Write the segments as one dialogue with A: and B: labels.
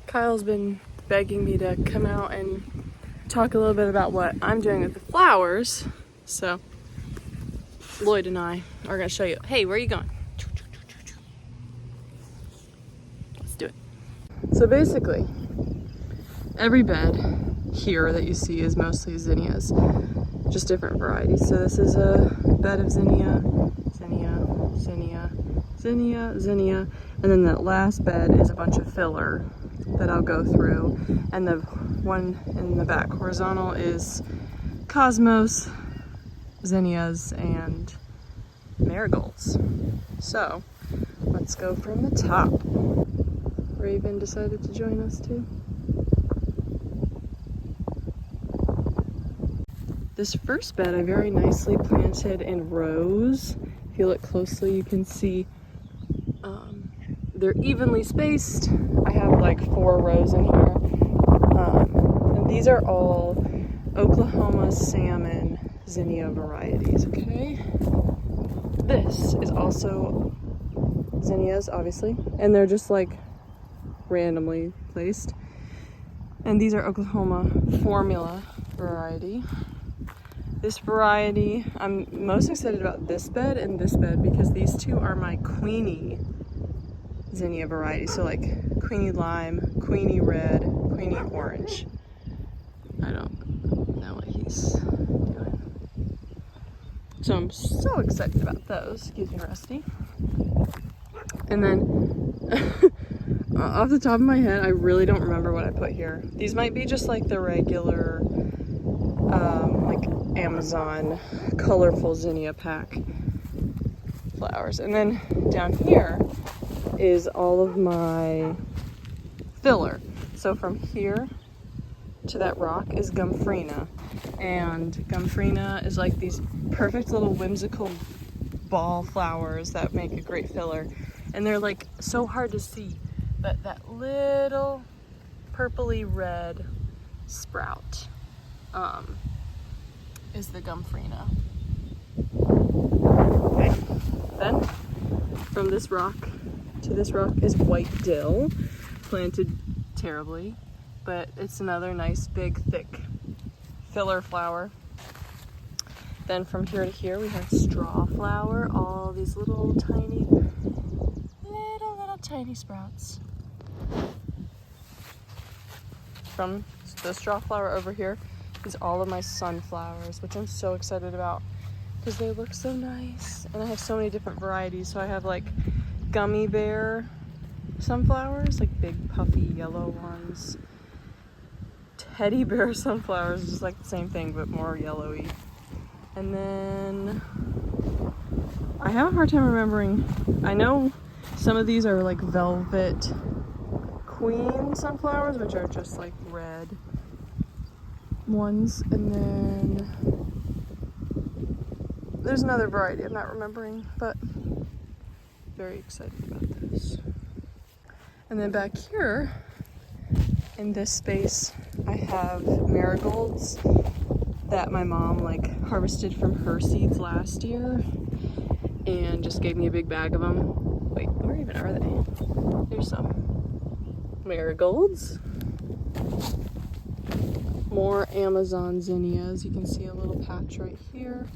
A: Kyle's been begging me to come out and talk a little bit about what I'm doing with the flowers. So Lloyd and I are gonna show you. Hey, where are you going? Let's do it. So basically, every bed here that you see is mostly zinnias, just different varieties. So this is a bed of zinnia, zinnia, zinnia, zinnia, zinnia, and then that last bed is a bunch of filler that I'll go through, and the one in the back horizontal is cosmos, zinnias, and marigolds. So let's go from the top. Raven decided to join us too. This first bed I very nicely planted in rows. If you look closely, you can see they're evenly spaced. I have like 4 rows in here. And these are all Oklahoma salmon zinnia varieties, okay? This is also zinnias, obviously, and they're just like randomly placed. And these are Oklahoma formula variety. This variety, I'm most excited about this bed and this bed because these two are my Queenie zinnia varieties. So like Queenie lime, Queenie red, Queenie orange. I don't know what he's doing. So I'm so excited about those. Excuse me, Rusty. And then off the top of my head, I really don't remember what I put here. These might be just like the regular like Amazon colorful zinnia pack flowers. And then down here is all of my filler. So from here to that rock is Gomphrena. And Gomphrena is like these perfect little whimsical ball flowers that make a great filler. And they're like so hard to see, but that little purpley red sprout is the Gomphrena. Okay. Then from this rock to this rock is white dill, planted terribly, but it's another nice big thick filler flower. Then from here to here we have straw flower, all these little tiny sprouts. From the straw flower over here is all of my sunflowers, which I'm so excited about because they look so nice. And I have so many different varieties. So I have like gummy bear sunflowers, like big puffy yellow ones. Teddy bear sunflowers, just like the same thing but more yellowy. And then I have a hard time remembering. I know some of these are like velvet queen sunflowers, which are just like red ones. And then there's another variety I'm not remembering, but very excited about this. And then back here in this space, I have marigolds that my mom like harvested from her seeds last year and just gave me a big bag of them. Wait, where even are they? There's some marigolds. More Amazon zinnias. You can see a little patch right here.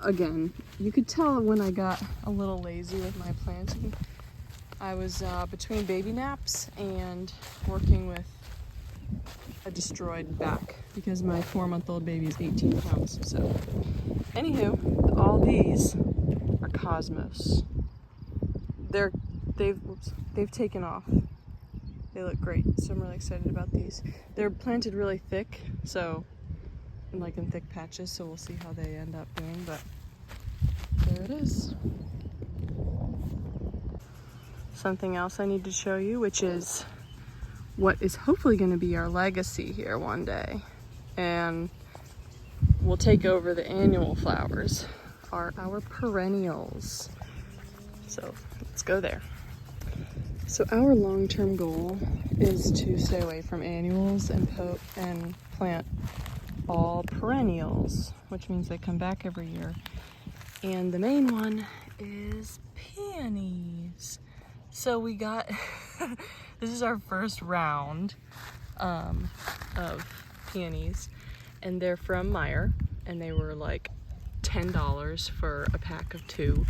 A: Again, you could tell when I got a little lazy with my planting. I was between baby naps and working with a destroyed back because my 4-month-old baby is 18 pounds. So, anywho, all these are cosmos. They've taken off. They look great, so I'm really excited about these. They're planted really thick, so like in thick patches, so we'll see how they end up doing, but there it is. Something else I need to show you, which is what is hopefully going to be our legacy here one day, and we'll take over the annual flowers, are our perennials. So let's go there. So our long-term goal is to stay away from annuals and plant all perennials, which means they come back every year. And the main one is peonies. So we got This is our first round of peonies, and they're from Meyer, and they were like $10 for a pack of 2.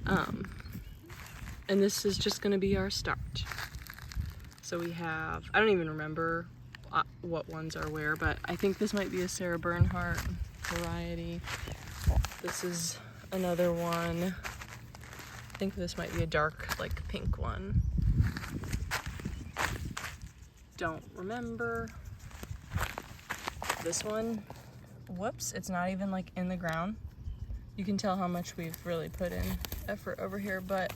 A: And this is just gonna be our start. So we have, I don't even remember what ones are where, but I think this might be a Sarah Bernhardt variety. This is another one. I think this might be a dark, like pink one. Don't remember. This one, whoops, it's not even like in the ground. You can tell how much we've really put in effort over here, but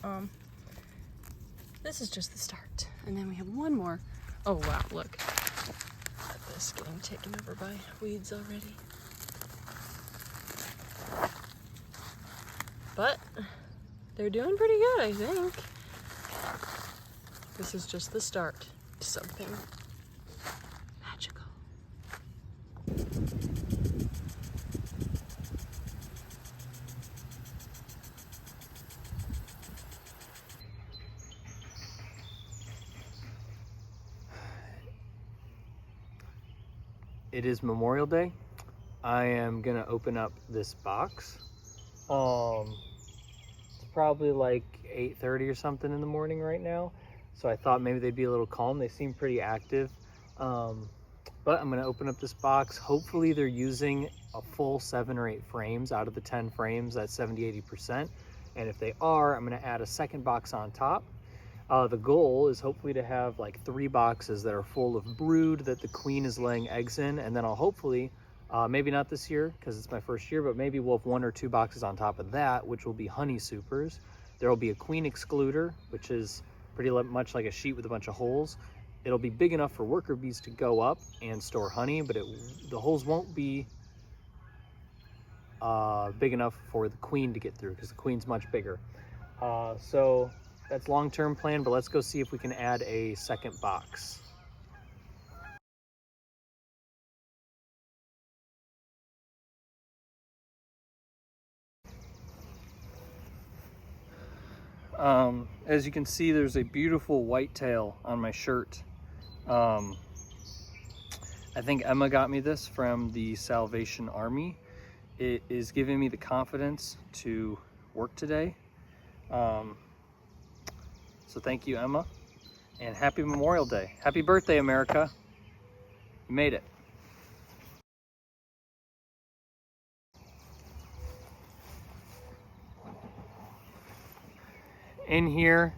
A: this is just the start. And then we have one more. Oh wow, look at this getting taken over by weeds already. But they're doing pretty good, I think. This is just the start to something magical.
B: It is Memorial Day. I am gonna open up this box. It's probably like 8:30 or something in the morning right now. So I thought maybe they'd be a little calm. They seem pretty active. But I'm gonna open up this box. Hopefully they're using a full 7 or 8 frames out of the 10 frames, that's 70-80%. And if they are, I'm gonna add a second box on top. The goal is hopefully to have like 3 boxes that are full of brood that the queen is laying eggs in, and then I'll hopefully, maybe not this year because it's my first year, but maybe we'll have 1 or 2 boxes on top of that, which will be honey supers. There will be a queen excluder, which is pretty much like a sheet with a bunch of holes. It'll be big enough for worker bees to go up and store honey, but the holes won't be big enough for the queen to get through because the queen's much bigger. So that's long-term plan, but let's go see if we can add a second box. As you can see, there's a beautiful whitetail on my shirt. I think Emma got me this from the Salvation Army. It is giving me the confidence to work today. So thank you, Emma, and happy Memorial Day. Happy birthday, America. You made it. In here,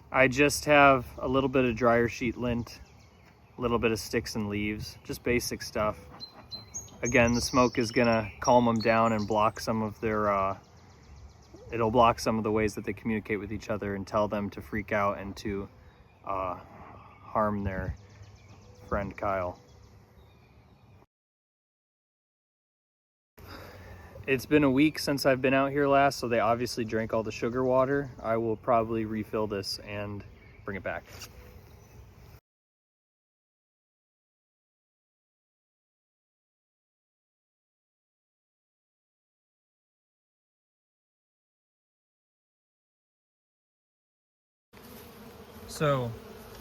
B: I just have a little bit of dryer sheet lint, a little bit of sticks and leaves, just basic stuff. Again, the smoke is gonna calm them down and block some of their, it'll block some of the ways that they communicate with each other and tell them to freak out and to harm their friend Kyle. It's been a week since I've been out here last, so they obviously drank all the sugar water. I will probably refill this and bring it back. So,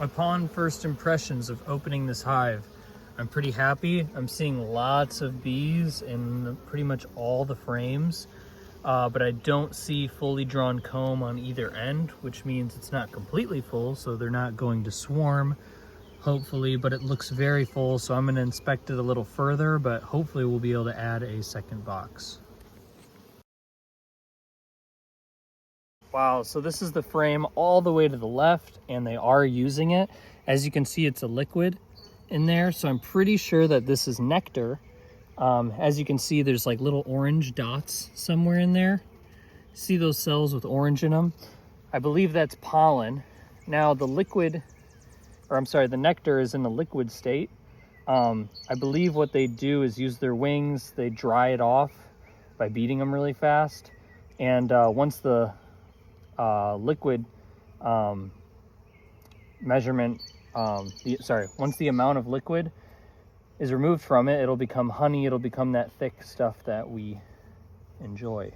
B: upon first impressions of opening this hive, I'm pretty happy. I'm seeing lots of bees in pretty much all the frames, but I don't see fully drawn comb on either end, which means it's not completely full, so they're not going to swarm, hopefully, but it looks very full, so I'm gonna inspect it a little further, but hopefully we'll be able to add a second box. Wow, so this is the frame all the way to the left, and they are using it. As you can see, it's a liquid in there, so I'm pretty sure that this is nectar. As you can see, there's like little orange dots somewhere in there. See those cells with orange in them? I believe that's pollen. Now the liquid, or I'm sorry, the nectar is in the liquid state. I believe what they do is use their wings, they dry it off by beating them really fast. And once the liquid measurement, once the amount of liquid is removed from it, it'll become honey, it'll become that thick stuff that we enjoy.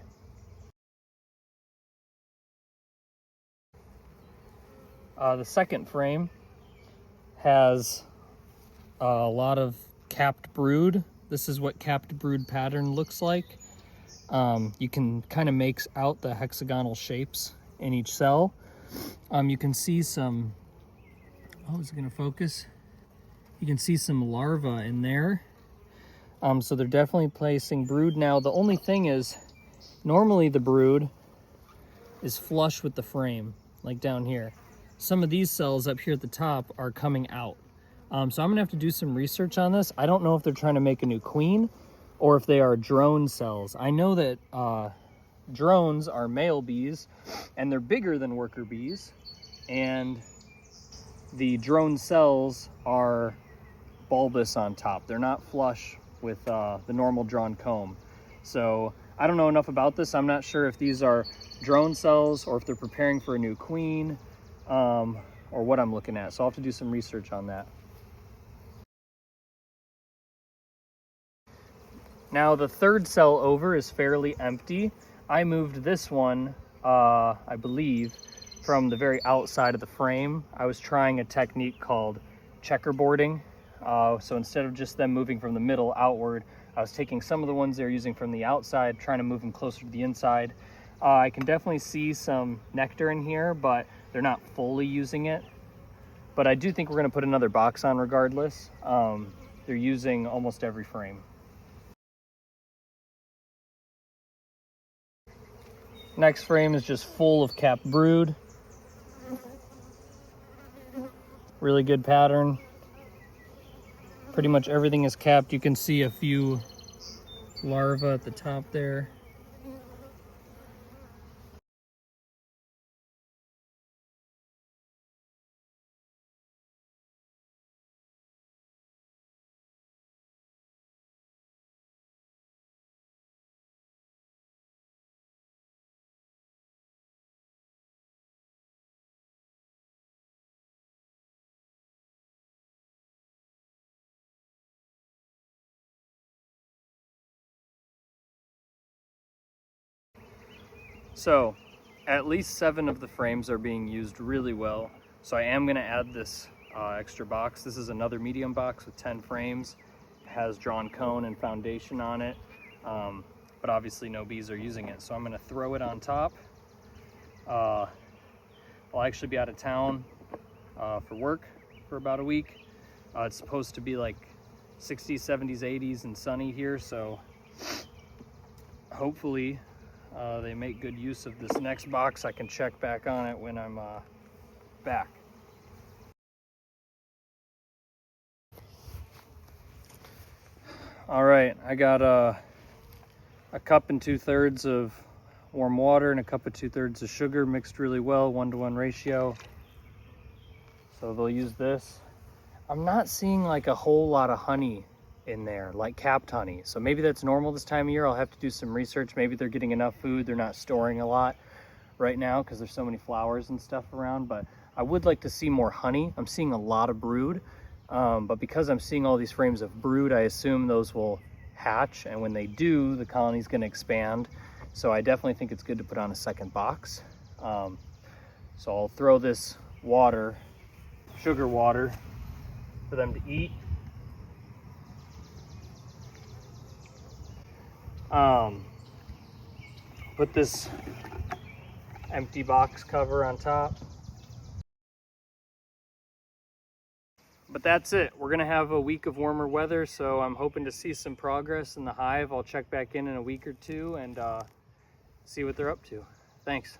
B: The second frame has a lot of capped brood. This is what capped brood pattern looks like. You can kind of make out the hexagonal shapes in each cell. You can see some, oh, is it gonna focus? You can see some larvae in there. So they're definitely placing brood now. The only thing is, normally the brood is flush with the frame, like down here. Some of these cells up here at the top are coming out. So I'm gonna have to do some research on this. I don't know if they're trying to make a new queen or if they are drone cells. I know that drones are male bees and they're bigger than worker bees, and the drone cells are bulbous on top. They're not flush with the normal drawn comb. So I don't know enough about this. I'm not sure if these are drone cells or if they're preparing for a new queen, or what I'm looking at. So I'll have to do some research on that. Now the third cell over is fairly empty. I moved this one, I believe, from the very outside of the frame. I was trying a technique called checkerboarding. So instead of just them moving from the middle outward, I was taking some of the ones they're using from the outside, trying to move them closer to the inside. I can definitely see some nectar in here, but they're not fully using it. But I do think we're gonna put another box on regardless. They're using almost every frame. Next frame is just full of capped brood. Really good pattern. Pretty much everything is capped. You can see a few larvae at the top there. So at least 7 of the frames are being used really well. So I am gonna add this extra box. This is another medium box with 10 frames. It has drawn cone and foundation on it, but obviously no bees are using it. So I'm gonna throw it on top. I'll actually be out of town for work for about a week. It's supposed to be like 60s, 70s, 80s and sunny here, so hopefully they make good use of this next box. I can check back on it when I'm back. All right, I got a cup and 2/3 of warm water and a cup and 2/3 of sugar mixed really well, 1-to-1 ratio. So they'll use this. I'm not seeing like a whole lot of honey in there, like capped honey. So maybe that's normal this time of year. I'll have to do some research. Maybe they're getting enough food. They're not storing a lot right now because there's so many flowers and stuff around, but I would like to see more honey. I'm seeing a lot of brood, but because I'm seeing all these frames of brood, I assume those will hatch, and when they do, the colony's going to expand. So I definitely think it's good to put on a second box. So I'll throw this water, sugar water, for them to eat. Put this empty box cover on top. But that's it. We're gonna have a week of warmer weather, so I'm hoping to see some progress in the hive. I'll check back in a week or two and see what they're up to. Thanks.